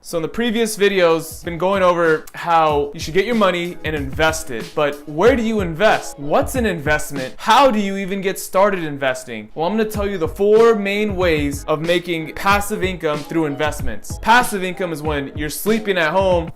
So in the previous videos, I've been going over how you should get your money and invest it. But where do you invest? What's an investment? How do you even get started investing? Well, I'm going to tell you the 4 main ways of making passive income through investments. Passive income is when you're sleeping at home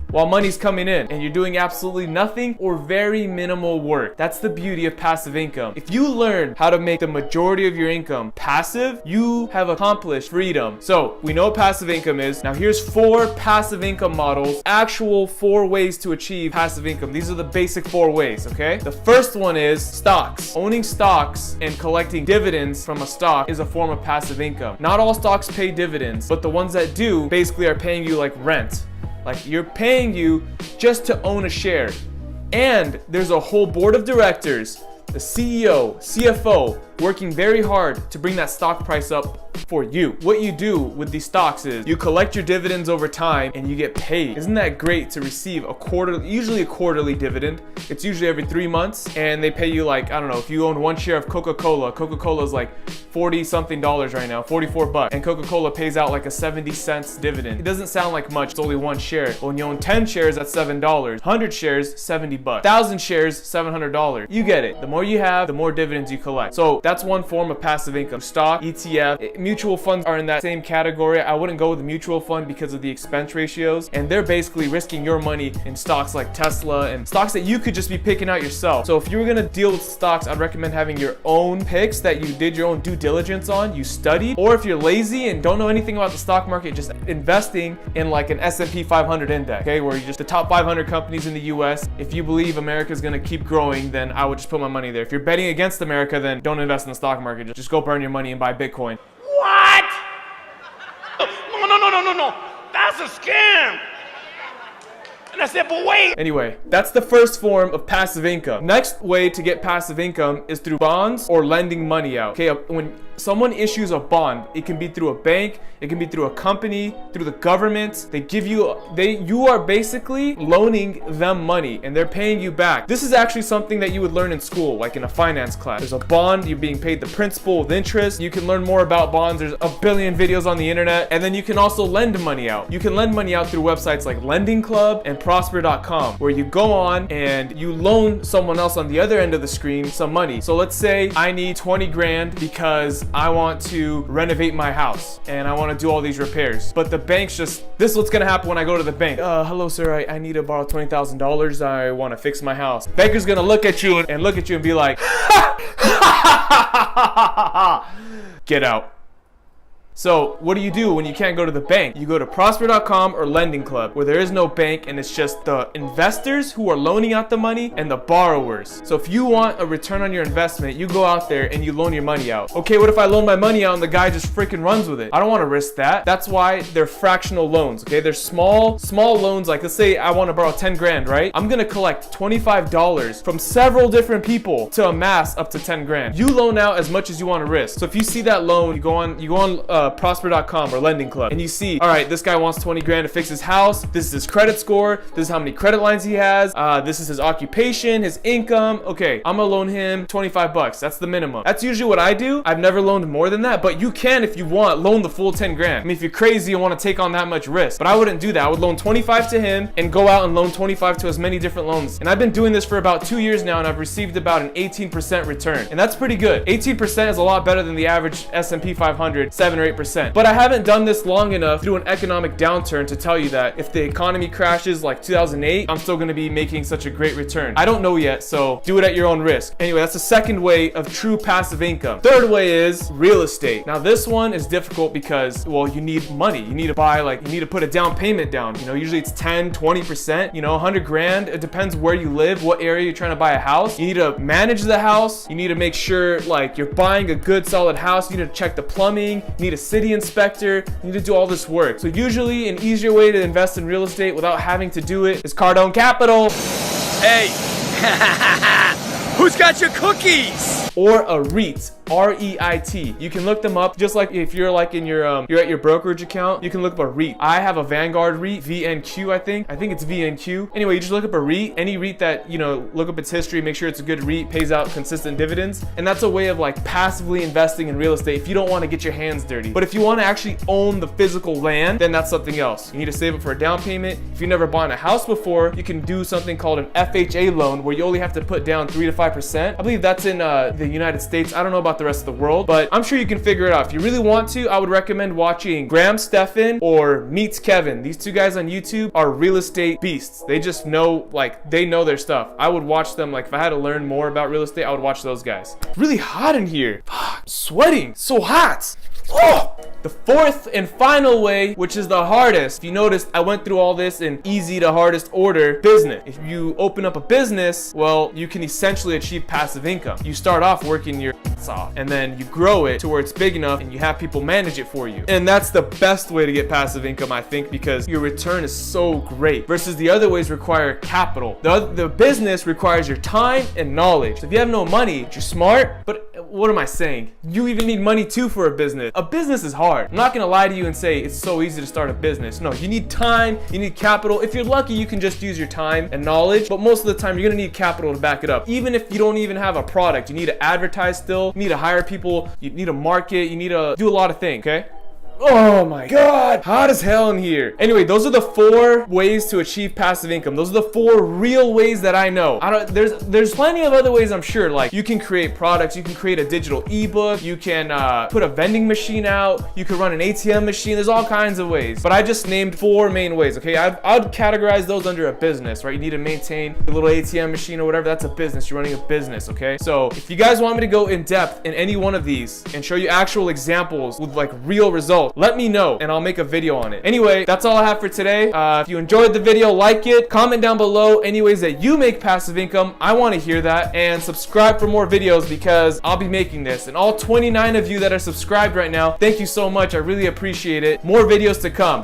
while money's coming in and you're doing absolutely nothing or very minimal work. That's the beauty of passive income. If you learn how to make the majority of your income passive, you have accomplished freedom. So we know what passive income is. Now here's 4 passive income models, actual 4 ways to achieve passive income. These are the basic 4 ways, okay? The first one is stocks. Owning stocks and collecting dividends from a stock is a form of passive income. Not all stocks pay dividends, but the ones that do basically are paying you like rent. Like you're paying you just to own a share. And there's a whole board of directors, the CEO, CFO, working very hard to bring that stock price up for you. What you do with these stocks is you collect your dividends over time and you get paid. Isn't that great to receive usually a quarterly dividend? It's usually every 3 months and they pay you like, I don't know, if you own 1 share of Coca-Cola is like 40 something dollars right now, 44 bucks. And Coca-Cola pays out like a 70 cents dividend. It doesn't sound like much, it's only 1 share. But when you own 10 shares, that's $7. 100 shares, 70 bucks. 1,000 shares, $700. You get it. The more you have, the more dividends you collect. So that's one form of passive income. Stock, ETF, mutual funds are in that same category. I wouldn't go with the mutual fund because of the expense ratios. And they're basically risking your money in stocks like Tesla and stocks that you could just be picking out yourself. So if you were gonna deal with stocks, I'd recommend having your own picks that you did your own due diligence on, you studied. Or if you're lazy and don't know anything about the stock market, just investing in like an S&P 500 index, okay? Where you just the top 500 companies in the US. If you believe America's gonna keep growing, then I would just put my money there. If you're betting against America, then don't invest in the stock market. Just go burn your money and buy Bitcoin. What? No. That's a scam. And I said, but wait. Anyway, that's the first form of passive income. Next way to get passive income is through bonds or lending money out. Okay, when someone issues a bond, it can be through a bank, it can be through a company, through the government. You are basically loaning them money and they're paying you back. This is actually something that you would learn in school, like in a finance class. There's a bond, you're being paid the principal with interest. You can learn more about bonds. There's a billion videos on the internet. And then you can also lend money out. You can lend money out through websites like Lending Club and Prosper.com, where you go on and you loan someone else on the other end of the screen some money. So let's say I need 20 grand because I want to renovate my house and I want to do all these repairs. But the bank's this is what's gonna happen when I go to the bank. Hello sir, I need to borrow $20,000. I want to fix my house. Banker's gonna look at you and be like, get out. So what do you do when you can't go to the bank? You go to Prosper.com or Lending Club, where there is no bank and it's just the investors who are loaning out the money and the borrowers. So if you want a return on your investment, you go out there and you loan your money out. Okay, what if I loan my money out and the guy just freaking runs with it? I don't want to risk that. That's why they're fractional loans, okay? They're small loans. Like let's say I want to borrow 10 grand, right? I'm gonna collect $25 from several different people to amass up to 10 grand. You loan out as much as you want to risk. So if you see that loan, you go on Prosper.com or Lending Club and you see, all right, this guy wants 20 grand to fix his house. This is his credit score. This is how many credit lines he has. This is his occupation, his income. Okay, I'm gonna loan him 25 bucks. That's the minimum. That's usually what I do. I've never loaned more than that, but you can, if you want, loan the full 10 grand. I mean, if you're crazy and want to take on that much risk, but I wouldn't do that. I would loan 25 to him and go out and loan 25 to as many different loans. And I've been doing this for about 2 years now and I've received about an 18% return. And that's pretty good. 18% is a lot better than the average S&P 500, 7 or 8%. But I haven't done this long enough through an economic downturn to tell you that if the economy crashes like 2008, I'm still gonna be making such a great return. I don't know yet, so do it at your own risk. Anyway, that's the second way of true passive income. Third way is real estate. Now this one is difficult because, well, you need money. You need to buy, you need to put a down payment down. You know, usually it's 10, 20%, 100 grand. It depends where you live, what area you're trying to buy a house. You need to manage the house. You need to make sure you're buying a good solid house. You need to check the plumbing. You need a city inspector. You need to do all this work. So usually an easier way to invest in real estate without having to do it is Cardone Capital. Hey, who's got your cookies? or a REIT, R-E-I-T. You can look them up just like if you're like in your you're at your brokerage account, you can look up a REIT. I have a Vanguard REIT, VNQ, I think it's VNQ. Anyway, you just look up a REIT, any REIT that, you know, look up its history, make sure it's a good REIT, pays out consistent dividends. And that's a way of like passively investing in real estate if you don't want to get your hands dirty. But if you want to actually own the physical land, then that's something else. You need to save up for a down payment. If you've never bought a house before, you can do something called an FHA loan where you only have to put down 3 to 5%. I believe that's in the United States. I don't know about the rest of the world, but I'm sure you can figure it out. If you really want to, I would recommend watching Graham Stephan or Meets Kevin. These two guys on YouTube are real estate beasts. They just know, like, they know their stuff. I would watch them. Like, if I had to learn more about real estate, I would watch those guys. It's really hot in here. Sweating, so hot. Oh! The fourth and final way, which is the hardest, if you noticed, I went through all this in easy to hardest order, business. If you open up a business, well, you can essentially achieve passive income. You start off working your ass off, and then you grow it to where it's big enough and you have people manage it for you. And that's the best way to get passive income, I think, because your return is so great versus the other ways require capital. The business requires your time and knowledge. So if you have no money, you're smart, but what am I saying? You even need money too for a business. A business is hard. I'm not gonna lie to you and say it's so easy to start a business. No, you need time, you need capital. If you're lucky, you can just use your time and knowledge, but most of the time you're gonna need capital to back it up. Even if you don't even have a product, you need to advertise still, you need to hire people, you need to market, you need to do a lot of things, okay? Oh my God, hot as hell in here. Anyway, those are the 4 ways to achieve passive income. Those are the 4 real ways that I know. There's plenty of other ways, I'm sure. Like, you can create products, you can create a digital ebook, you can put a vending machine out, you can run an ATM machine. There's all kinds of ways, but I just named 4 main ways. Okay, I'd categorize those under a business, right? You need to maintain a little ATM machine or whatever. That's a business. You're running a business. Okay, so if you guys want me to go in depth in any one of these and show you actual examples with like real results, let me know and I'll make a video on it. Anyway, that's all I have for today. If you enjoyed the video, like it, comment down below any ways that you make passive income. I want to hear that, and subscribe for more videos because I'll be making this. And all 29 of you that are subscribed right now, thank you so much. I really appreciate it. More videos to come.